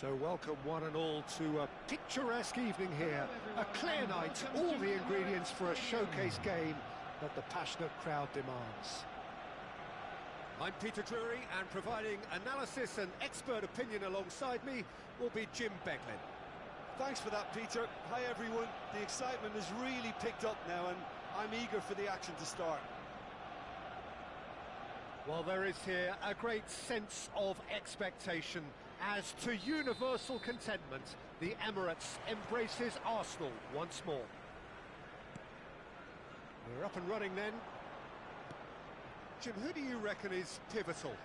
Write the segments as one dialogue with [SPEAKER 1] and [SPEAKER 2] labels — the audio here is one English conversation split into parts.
[SPEAKER 1] So welcome one and all to a picturesque evening here, a clear night, all the ingredients for a showcase game that the passionate crowd demands. I'm Peter Drury, and providing analysis and expert opinion alongside me will be Jim Beglin.
[SPEAKER 2] Thanks for that, Peter. Hi everyone, the excitement has really picked up now and I'm eager for the action to start.
[SPEAKER 1] Well, there is here a great sense of expectation as to universal contentment, the Emirates embraces Arsenal once more. We're up and running then. Jim, who do you reckon is pivotal?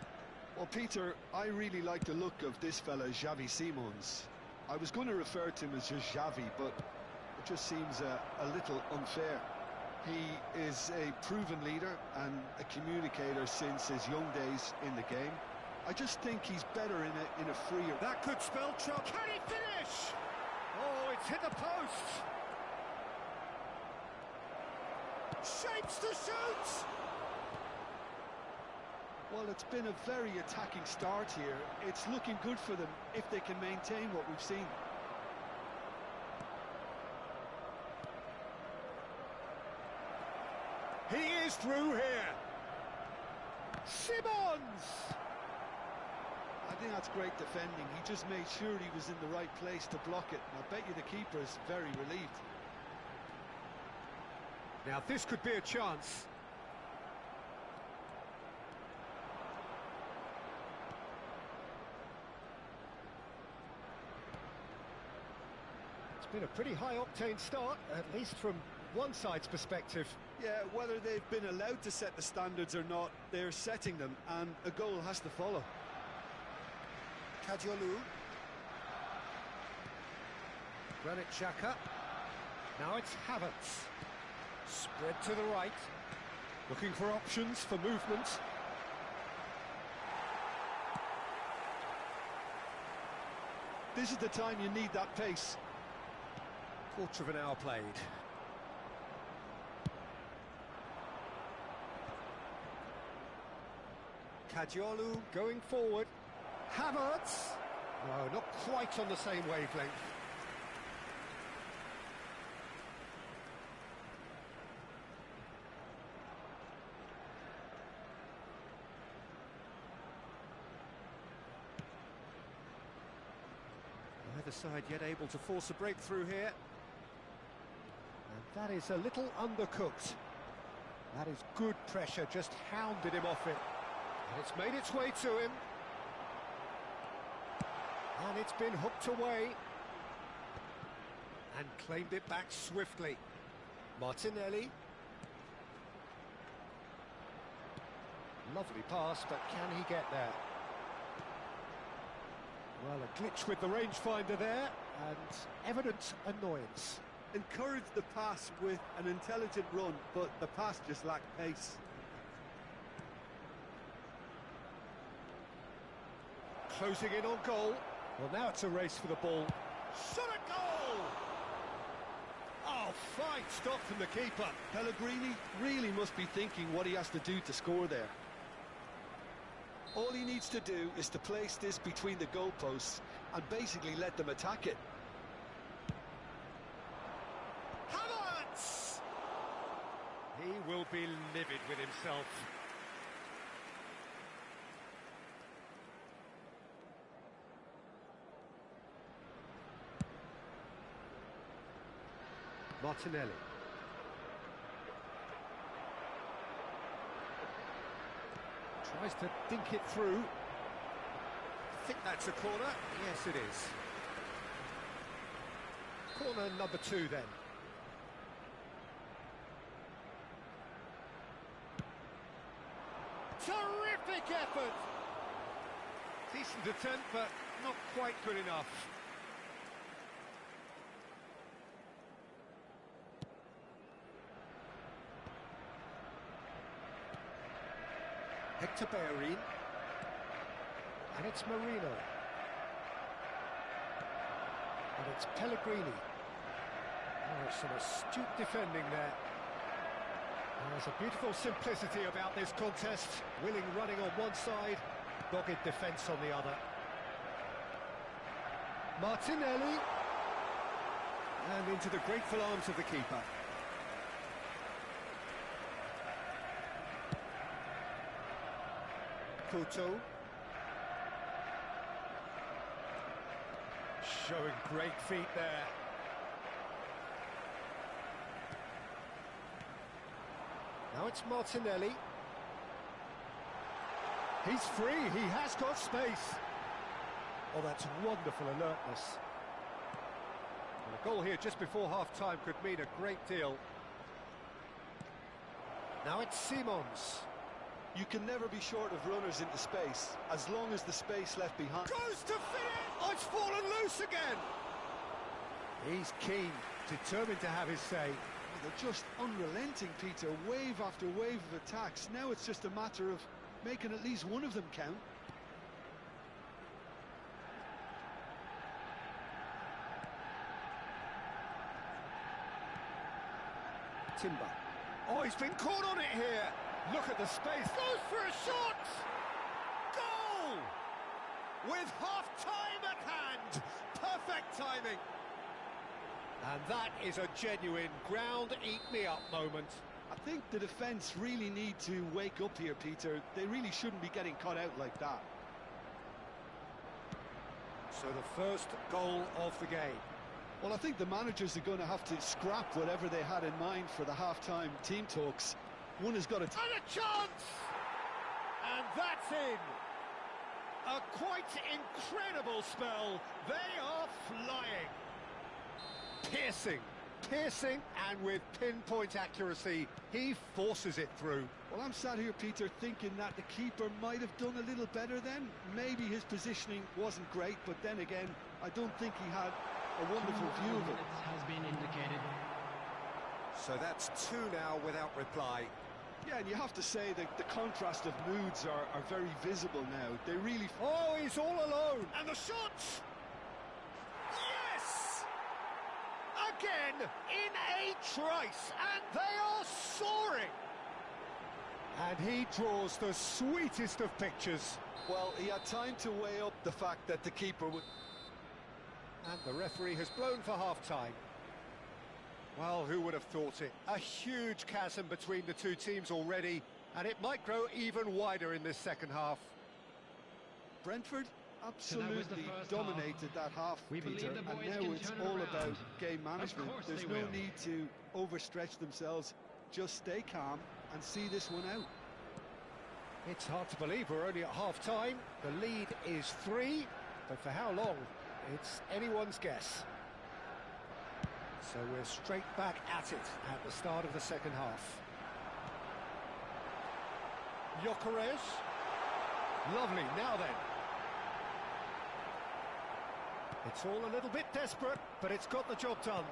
[SPEAKER 2] Well, Peter, I really like the look of this fella, Xavi Simons. I was going to refer to him as just Xavi, but it just seems a little unfair. He is a proven leader and a communicator since his young days in the game. I just think he's better in a freer...
[SPEAKER 1] That could spell trouble. Can he finish? Oh, it's hit the post. Shapes to shoot!
[SPEAKER 2] Well, it's been a very attacking start here. It's looking good for them if they can maintain what we've seen.
[SPEAKER 1] He is through here. Simons!
[SPEAKER 2] I think that's great defending. He just made sure he was in the right place to block it. And I bet you the keeper is very relieved.
[SPEAKER 1] Now this could be a chance. It's been a pretty high-octane start, at least from one side's perspective.
[SPEAKER 2] Yeah, whether they've been allowed to set the standards or not, they're setting them, and a goal has to follow.
[SPEAKER 1] Kadiolu. Granit Xhaka. Now it's Havertz. Spread to the right. Looking for options for movement.
[SPEAKER 2] This is the time you need that pace.
[SPEAKER 1] Quarter of an hour played. Kadiolu going forward. Havertz! No, not quite on the same wavelength. Neither side yet able to force a breakthrough here. And that is a little undercooked. That is good pressure, just hounded him off it. And it's made its way to him. And it's been hooked away. And claimed it back swiftly. Martinelli. Lovely pass, but can he get there? Well, a glitch with the rangefinder there, and evident annoyance.
[SPEAKER 2] Encouraged the pass with an intelligent run, but the pass just lacked pace.
[SPEAKER 1] Closing in on goal. Well, now it's a race for the ball. Shot at goal! Oh, fine stop from the keeper.
[SPEAKER 2] Pellegrini really must be thinking what he has to do to score there. All he needs to do is to place this between the goalposts and basically let them attack it.
[SPEAKER 1] Havertz! He will be livid with himself. Martinelli. Tries to dink it through. I think that's a corner. Yes, it is. Corner number 2 then. Terrific effort! Decent attempt, but not quite good enough. Hector Bellerin, and it's Marino, and it's Pellegrini. Oh, some astute defending there. There's a beautiful simplicity about this contest. Willing running on one side, dogged defence on the other. Martinelli. And into the grateful arms of the keeper. Couto. Showing great feet there. Now it's Martinelli. He's free, he has got space. Oh, that's wonderful alertness. And a goal here just before half-time could mean a great deal. Now it's Simons.
[SPEAKER 2] You can never be short of runners into space, as long as the space left behind.
[SPEAKER 1] Goes to finish! Oh, it's fallen loose again! He's keen, determined to have his say.
[SPEAKER 2] Oh, they're just unrelenting, Peter, wave after wave of attacks. Now it's just a matter of making at least one of them count.
[SPEAKER 1] Timber. Oh, he's been caught on it here. Look at the space. Goes for a shot. Goal! With half-time at hand. Perfect timing. And that is a genuine ground-eat-me-up moment.
[SPEAKER 2] I think the defence really need to wake up here, Peter. They really shouldn't be getting caught out like that.
[SPEAKER 1] So the first goal of the game.
[SPEAKER 2] Well, I think the managers are going to have to scrap whatever they had in mind for the half-time team talks. One has got to...
[SPEAKER 1] And a chance! And that's in! A quite incredible spell. They are flying. Piercing, and with pinpoint accuracy, he forces it through.
[SPEAKER 2] Well, I'm sat here, Peter, thinking that the keeper might have done a little better then. Maybe his positioning wasn't great, but then again, I don't think he had a wonderful view of it.
[SPEAKER 3] Has been indicated.
[SPEAKER 1] So that's two now without reply.
[SPEAKER 2] Yeah, and you have to say that the contrast of moods are very visible now. They really...
[SPEAKER 1] Oh, he's all alone! And the shot! Yes! Again, in a trice, and they are soaring! And he draws the sweetest of pictures.
[SPEAKER 2] Well, he had time to weigh up the fact that the keeper would...
[SPEAKER 1] And the referee has blown for half-time. Well, who would have thought it? A huge chasm between the two teams already, and it might grow even wider in this second half.
[SPEAKER 2] Brentford absolutely dominated that half, Peter, and now it's all about game management. There's no need to overstretch themselves. Just stay calm and see this one out.
[SPEAKER 1] It's hard to believe we're only at half-time. The lead is 3, but for how long? It's anyone's guess. So we're straight back at it at the start of the second half. Gyökeres. Lovely, now then. It's all a little bit desperate, but it's got the job done.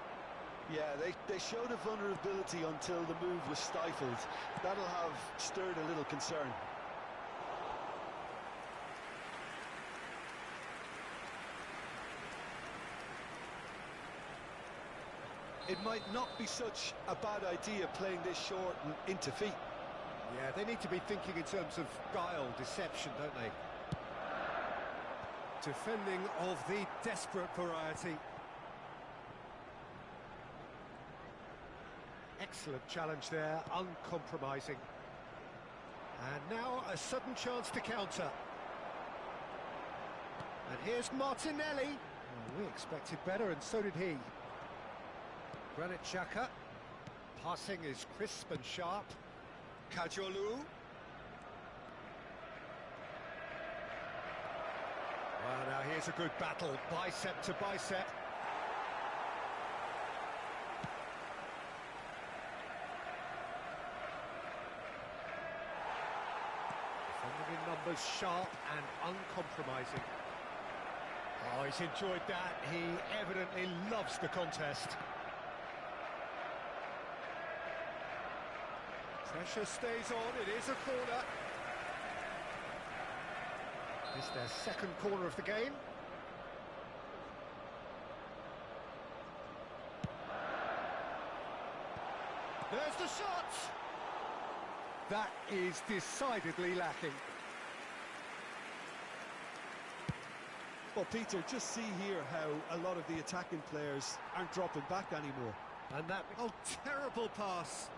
[SPEAKER 2] Yeah, they showed a vulnerability until the move was stifled. That'll have stirred a little concern. It might not be such a bad idea playing this short and into feet.
[SPEAKER 1] Yeah, they need to be thinking in terms of guile, deception, don't they? Defending of the desperate variety. Excellent challenge there, uncompromising. And now a sudden chance to counter. And here's Martinelli. Well, we expected better, and so did he. Granit Xhaka. Passing is crisp and sharp. Kajolu. Well, now here's a good battle, bicep to bicep. Defending in numbers, sharp and uncompromising. Oh, he's enjoyed that. He evidently loves the contest. Pressure stays on, it is a corner. It's their second corner of the game. There's the shot! That is decidedly lacking.
[SPEAKER 2] Well, Peter, just see here how a lot of the attacking players aren't dropping back anymore.
[SPEAKER 1] And that... Oh, terrible pass.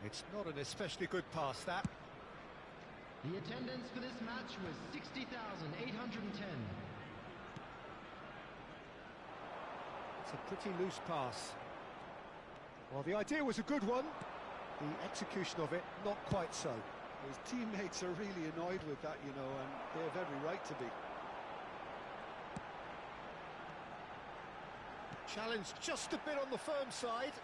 [SPEAKER 1] It's not an especially good pass, that.
[SPEAKER 3] The attendance for this match was 60,810.
[SPEAKER 1] It's a pretty loose pass. Well, the idea was a good one. The execution of it, not quite so.
[SPEAKER 2] His teammates are really annoyed with that, you know, and they have every right to be.
[SPEAKER 1] Challenge just a bit on the firm side.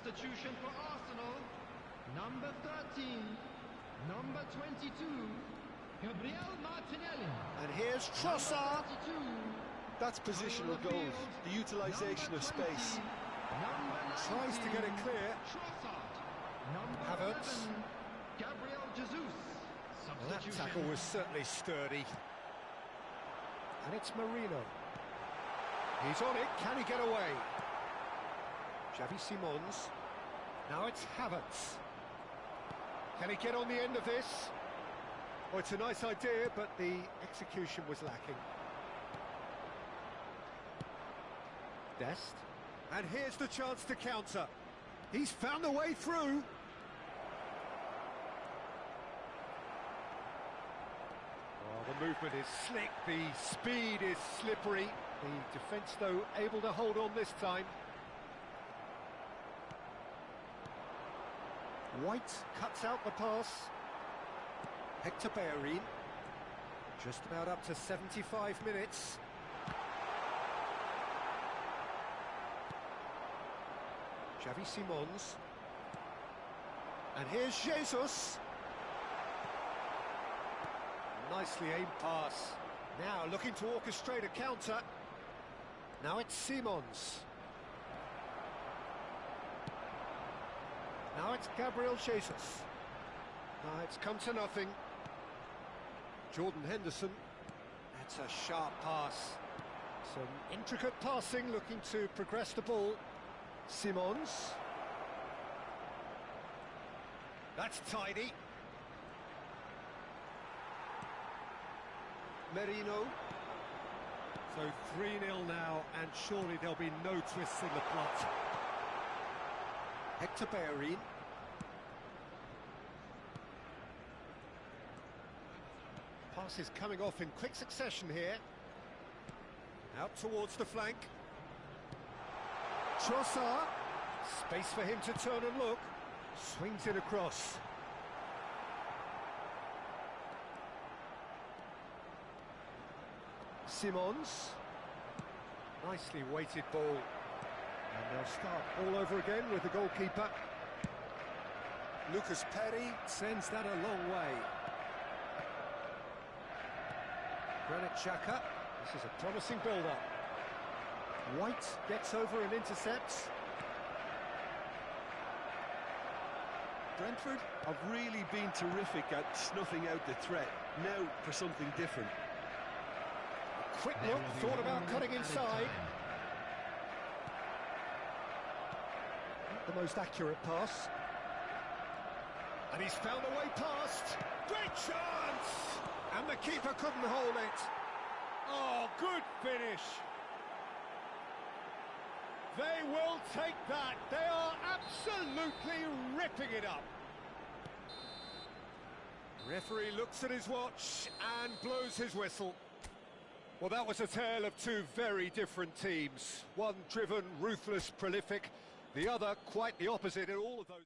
[SPEAKER 3] Substitution for Arsenal, number 13, number 22, Gabriel Martinelli.
[SPEAKER 1] And here's Trossard.
[SPEAKER 2] That's positional goals, the utilisation of space.
[SPEAKER 1] Tries to get it clear. Havertz.
[SPEAKER 3] Gabriel Jesus.
[SPEAKER 1] Well, that tackle was certainly sturdy. And it's Marino. He's on it, can he get away? Xavi Simons. Now it's Havertz. Can he get on the end of this? Oh, it's a nice idea, but the execution was lacking. Dest. And here's the chance to counter. He's found a way through. Oh, the movement is slick, the speed is slippery. The defence, though, able to hold on this time. White cuts out the pass. Hector Bellerin. Just about up to 75 minutes. Xavi Simons. And here's Jesus. Nicely aimed pass. Now looking to orchestrate a counter. Now it's Simons. Now it's Gabriel Jesus. It's come to nothing. Jordan Henderson. That's a sharp pass. Some intricate passing, looking to progress the ball. Simons. That's tidy. Merino. So 3-0 now, and surely there'll be no twists in the plot. Hector Bellerin. Pass is coming off in quick succession here. Out towards the flank. Trossard. Space for him to turn and look. Swings it across. Simons. Nicely weighted ball. And they'll start all over again with the goalkeeper. Lucas Perry sends that a long way. Granit Xhaka. This is a promising build-up. White gets over and intercepts.
[SPEAKER 2] Brentford have really been terrific at snuffing out the threat. Now for something different.
[SPEAKER 1] A quick look, thought about cutting inside. Not the most accurate pass. And he's found a way past. Great chance! And the keeper couldn't hold it. Oh, good finish. They will take that. They are absolutely ripping it up. Referee looks at his watch and blows his whistle. Well, that was a tale of two very different teams. One driven, ruthless, prolific. The other quite the opposite in all of those.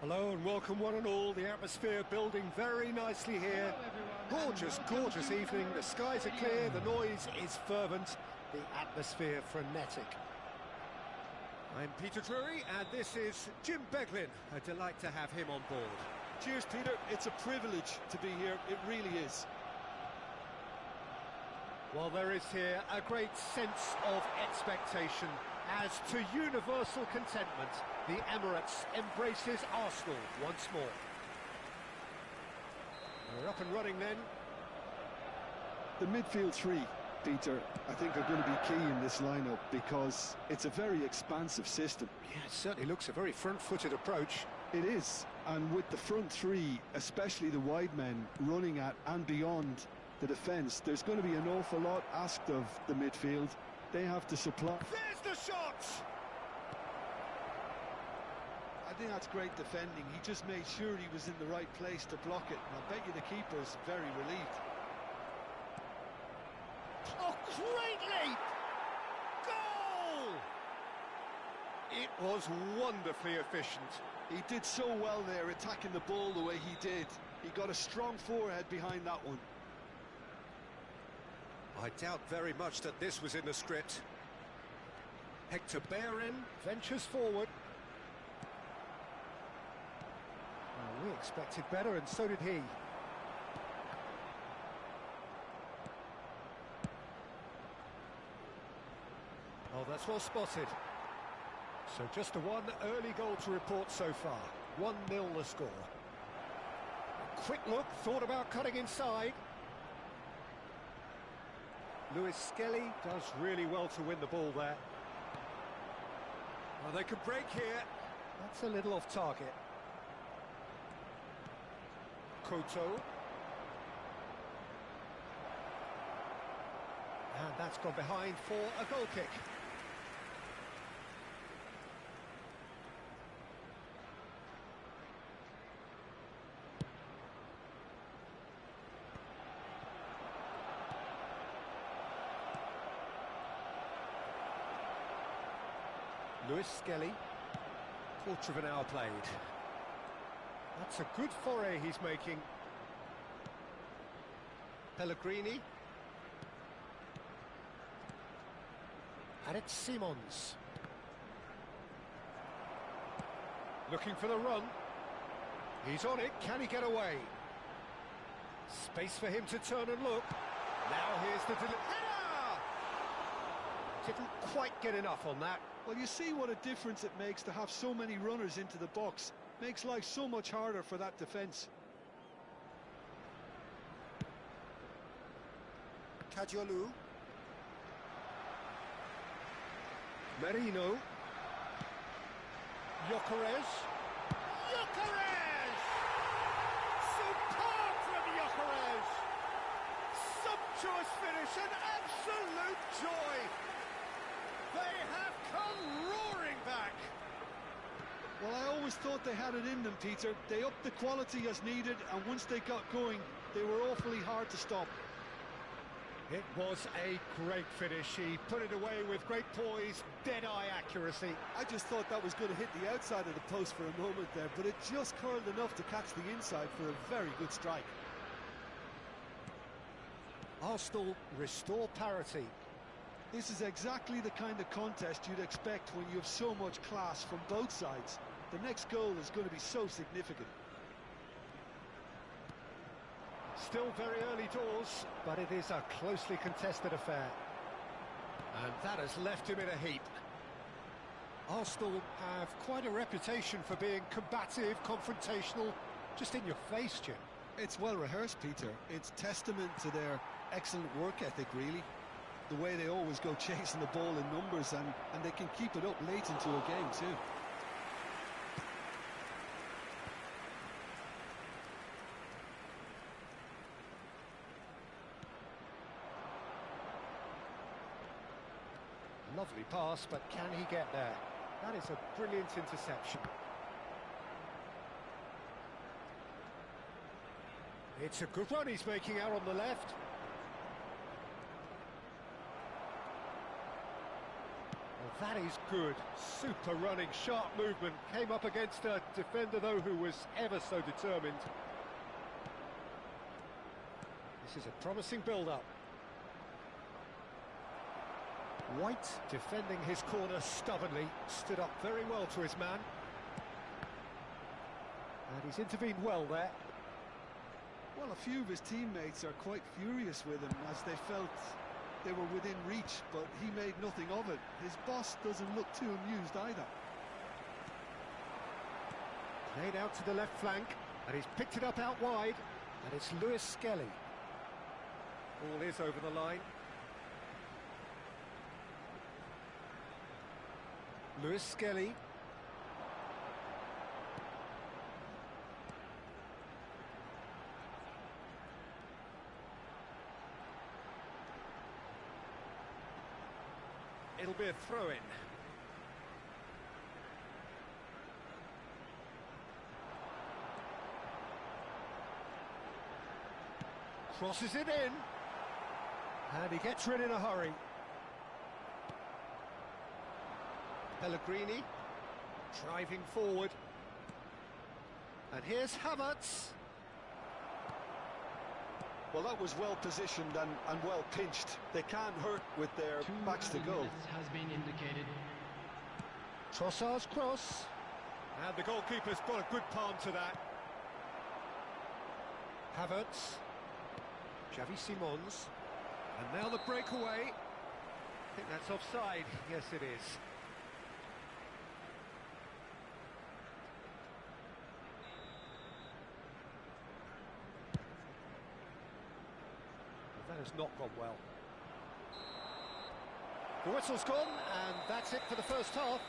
[SPEAKER 1] Hello and welcome one and all. The atmosphere building very nicely here. Gorgeous, gorgeous evening. The skies are clear, the noise is fervent, the atmosphere frenetic. I'm Peter Drury and this is Jim Beglin. A delight to have him on board.
[SPEAKER 2] Cheers, Peter. It's a privilege to be here. It really is.
[SPEAKER 1] Well, there is here a great sense of expectation. As to universal contentment, the Emirates embraces Arsenal once more. We're up and running then.
[SPEAKER 2] The midfield three, Peter, I think are going to be key in this lineup because it's a very expansive system.
[SPEAKER 1] Yeah, it certainly looks a very front-footed approach.
[SPEAKER 2] It is, and with the front three, especially the wide men, running at and beyond the defence, there's going to be an awful lot asked of the midfield. They have to supply.
[SPEAKER 1] There's the shot!
[SPEAKER 2] I think that's great defending. He just made sure he was in the right place to block it, and I bet you the keeper's very relieved.
[SPEAKER 1] Oh, great leap! Goal! It was wonderfully efficient.
[SPEAKER 2] He did so well there, attacking the ball the way he did. He got a strong forehead behind that one.
[SPEAKER 1] I doubt very much that this was in the script. Hector Bellerin ventures forward. Well, we expected better, and so did he. Oh, that's well spotted. So just the one early goal to report so far. 1-0 the score. A quick look, thought about cutting inside. Lewis Skelly does really well to win the ball there. Well, they could break here. That's a little off target. Koto. And that's gone behind for a goal kick. Lewis Skelly, quarter of an hour played. That's a good foray he's making. Pellegrini. And it's Simons. Looking for the run. He's on it, can he get away? Space for him to turn and look. Now here's the delivery. Header! Didn't quite get enough on that.
[SPEAKER 2] Well, you see what a difference it makes to have so many runners into the box. Makes life so much harder for that defence.
[SPEAKER 1] Kadiolu. Merino. Gyökeres. Gyökeres! Superb from Gyökeres! Sumptuous finish, an absolute joy! They have come roaring back!
[SPEAKER 2] Well, I always thought they had it in them, Peter. They upped the quality as needed, and once they got going, they were awfully hard to stop.
[SPEAKER 1] It was a great finish. He put it away with great poise, dead-eye accuracy.
[SPEAKER 2] I just thought that was going to hit the outside of the post for a moment there, but it just curled enough to catch the inside for a very good strike.
[SPEAKER 1] Arsenal restore parity.
[SPEAKER 2] This is exactly the kind of contest you'd expect when you have so much class from both sides. The next goal is going to be so significant.
[SPEAKER 1] Still very early doors, but it is a closely contested affair. And that has left him in a heap. Arsenal have quite a reputation for being combative, confrontational, just in your face, Jim.
[SPEAKER 2] It's well rehearsed, Peter. It's testament to their excellent work ethic, really. The way they always go chasing the ball in numbers, and they can keep it up late into a game too.
[SPEAKER 1] Lovely pass, but can he get there? That is a brilliant interception. It's a good run he's making out on the left. Well, that is good. Super running, sharp movement. Came up against a defender, though, who was ever so determined. This is a promising build-up. White defending his corner stubbornly, stood up very well to his man. And he's intervened well there.
[SPEAKER 2] Well, a few of his teammates are quite furious with him, as they felt they were within reach, but he made nothing of it. His boss doesn't look too amused either.
[SPEAKER 1] Played out to the left flank, and he's picked it up out wide, and it's Lewis Skelly. Ball is over the line. Lewis Skelly. It'll be a throw-in. Crosses it in. And he gets rid in a hurry. Pellegrini driving forward. And here's Havertz.
[SPEAKER 2] Well, that was well positioned and well pinched. They can't hurt with their backs to goal.
[SPEAKER 3] Has been indicated.
[SPEAKER 1] Trossard's cross. And the goalkeeper's got a good palm to that. Havertz. Xavi Simons. And now the breakaway. I think that's offside. Yes, it is. That has not gone well. The whistle's gone, and that's it for the first half.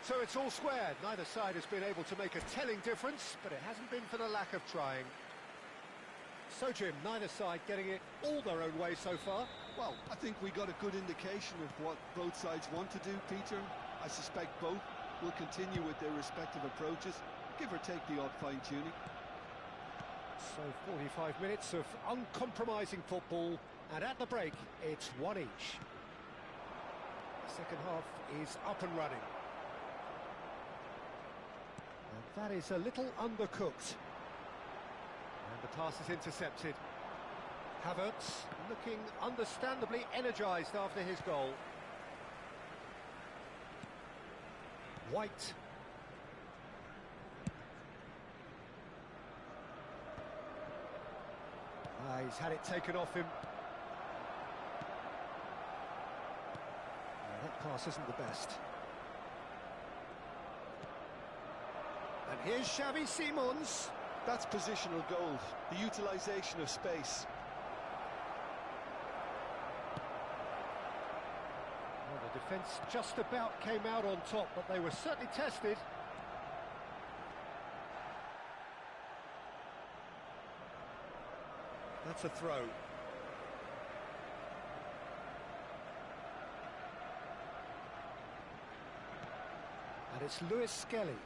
[SPEAKER 1] So it's all squared. Neither side has been able to make a telling difference, but it hasn't been for the lack of trying. So, Jim, neither side getting it all their own way so far.
[SPEAKER 2] Well, I think we got a good indication of what both sides want to do, Peter. I suspect both will continue with their respective approaches, give or take the odd fine-tuning.
[SPEAKER 1] So 45 minutes of uncompromising football, and at the break, it's one each. The second half is up and running. And that is a little undercooked. And the pass is intercepted. Havertz looking understandably energised after his goal. White. He's had it taken off him. That pass isn't the best. And here's Xavi Simons.
[SPEAKER 2] That's positional gold, the utilisation of space.
[SPEAKER 1] Well, the defence just about came out on top, but they were certainly tested. That's a throw. And it's Lewis Skelly.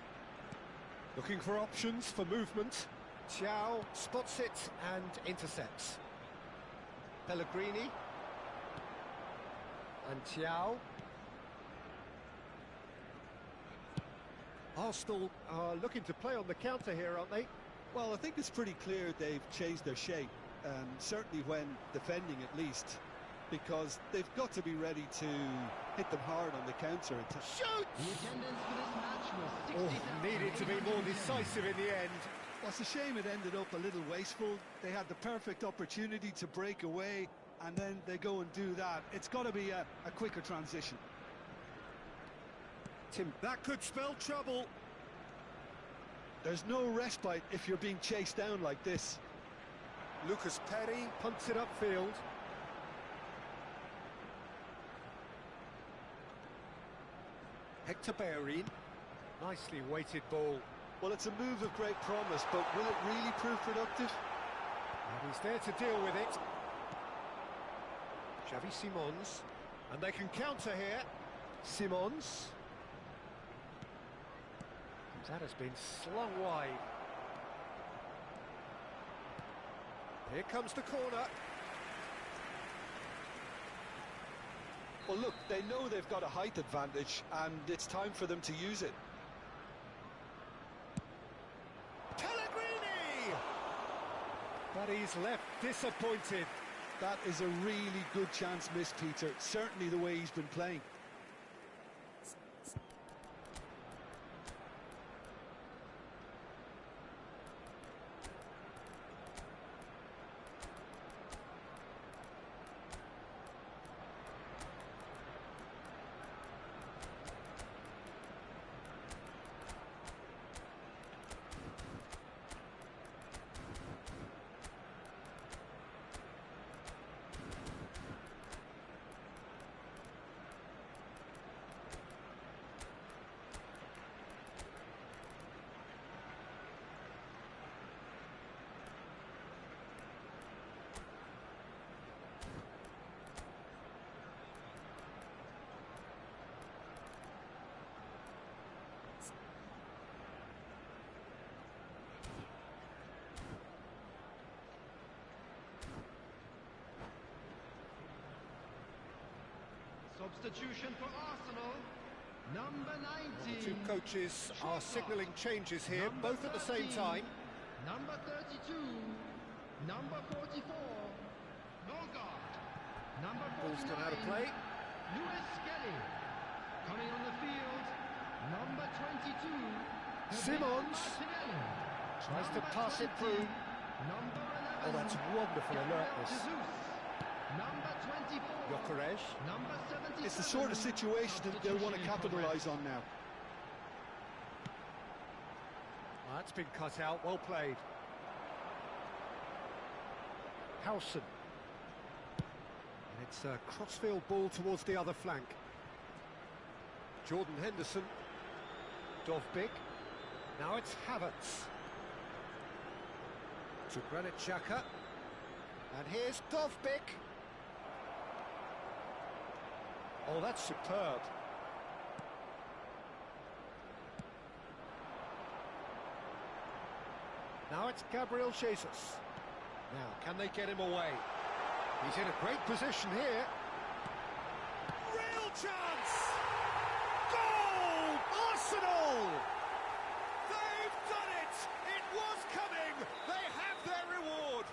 [SPEAKER 1] Looking for options for movement. Thiaw spots it and intercepts. Pellegrini. And Thiaw. Arsenal are looking to play on the counter here, aren't they?
[SPEAKER 2] Well, I think it's pretty clear they've changed their shape. Certainly when defending at least, because they've got to be ready to hit them hard on the counter attack.
[SPEAKER 1] Shoot!
[SPEAKER 3] The attendance for this match was 60,000.
[SPEAKER 1] Needed to be more decisive in the end.
[SPEAKER 2] Well, it's a shame it ended up a little wasteful. They had the perfect opportunity to break away, and then they go and do that. It's got to be a quicker transition.
[SPEAKER 1] Tim, that could spell trouble.
[SPEAKER 2] There's no respite if you're being chased down like this.
[SPEAKER 1] Lucas Perry punts it upfield. Hector Bellerin. Nicely weighted ball.
[SPEAKER 2] Well, it's a move of great promise, but will it really prove productive?
[SPEAKER 1] And he's there to deal with it. Xavi Simons. And they can counter here. Simons. That has been slung wide. Here comes the corner.
[SPEAKER 2] Well, look, they know they've got a height advantage, and it's time for them to use it.
[SPEAKER 1] Pellegrini! But he's left disappointed.
[SPEAKER 2] That is a really good chance missed, Peter. Certainly the way he's been playing.
[SPEAKER 3] Substitution for Arsenal. Number 19.
[SPEAKER 1] The two coaches are signalling changes here, both at the same time.
[SPEAKER 3] Number 32. Number 44. Norgard. Number 49.
[SPEAKER 1] Ball's gone out of play.
[SPEAKER 3] Lewis Skelly. Coming on the field. Number 22.
[SPEAKER 1] Simons tries to pass it through.
[SPEAKER 3] Number 11.
[SPEAKER 1] Oh, that's wonderful alertness.
[SPEAKER 3] Number 24.
[SPEAKER 1] Gyökeres.
[SPEAKER 3] Number 77.
[SPEAKER 2] It's the sort of situation that they'll want to capitalise on now.
[SPEAKER 1] That's been cut out, well played. Howson. And it's a crossfield ball towards the other flank. Jordan Henderson. Dovbik. Now it's Havertz. To Granit Xhaka. And here's Dovbik. Oh, that's superb. Now it's Gabriel Jesus. Now, can they get him away? He's in a great position here. Real chance! Goal! Arsenal! They've done it! It was coming! They have their reward!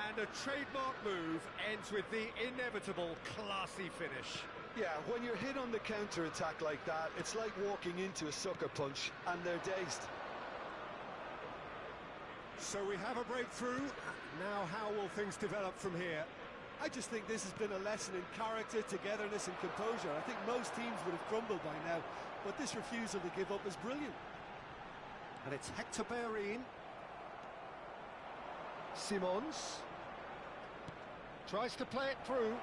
[SPEAKER 1] And a trademark move ends with the inevitable classy finish.
[SPEAKER 2] Yeah, when you're hit on the counter-attack like that, it's like walking into a sucker punch and they're dazed.
[SPEAKER 1] So we have a breakthrough. Now how will things develop from here?
[SPEAKER 4] I just think this has been a lesson in character, togetherness and composure. I think most teams would have crumbled by now, but this refusal to give up is brilliant.
[SPEAKER 1] And it's Hector Bellerin. Simons. Tries to play it through.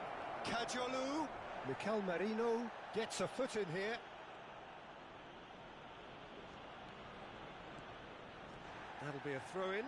[SPEAKER 1] Kajolu. Mikel Merino gets a foot in here. That'll be a throw-in.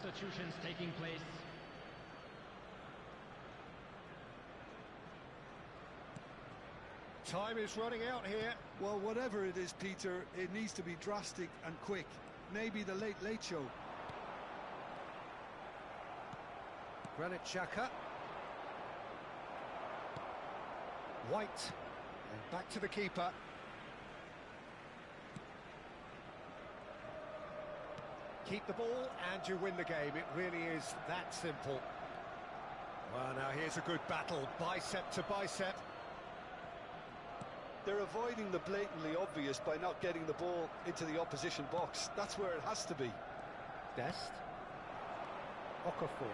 [SPEAKER 3] Substitutions taking place.
[SPEAKER 1] Time is running out here.
[SPEAKER 2] Well, whatever it is, Peter, it needs to be drastic and quick. Maybe the late show.
[SPEAKER 1] Granit Xhaka. White. And back to the keeper. Keep the ball and you win the game. It really is that simple. Well, now here's a good battle, bicep to bicep.
[SPEAKER 2] They're avoiding the blatantly obvious by not getting the ball into the opposition box. That's where it has to be.
[SPEAKER 1] Dest. Okafor.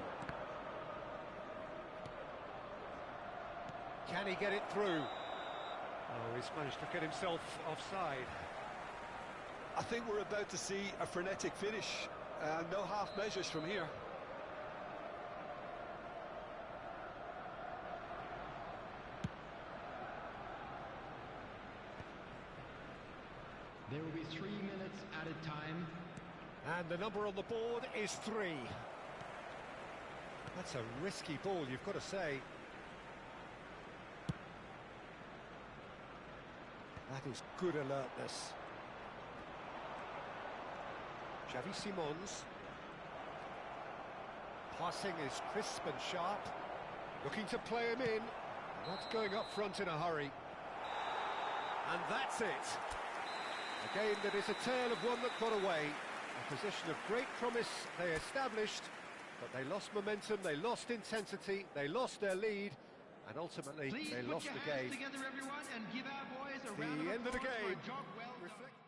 [SPEAKER 1] Can he get it through? Oh, he's managed to get himself offside.
[SPEAKER 2] I think we're about to see a frenetic finish. No half measures from here.
[SPEAKER 3] There will be 3 minutes added time.
[SPEAKER 1] And the number on the board is 3. That's a risky ball, you've got to say. That is good alertness. Xavi Simons. Passing is crisp and sharp. Looking to play him in. Not going up front in a hurry. And that's it. A game that is a tale of one that got away. A position of great promise they established, But they lost momentum, they lost intensity, they lost their lead, and ultimately
[SPEAKER 3] Please
[SPEAKER 1] they
[SPEAKER 3] put
[SPEAKER 1] lost
[SPEAKER 3] your
[SPEAKER 1] the
[SPEAKER 3] hands
[SPEAKER 1] game.
[SPEAKER 3] together, everyone, and give our boys a round
[SPEAKER 1] The
[SPEAKER 3] of
[SPEAKER 1] end of the
[SPEAKER 3] applause for a
[SPEAKER 1] game.
[SPEAKER 3] job well done.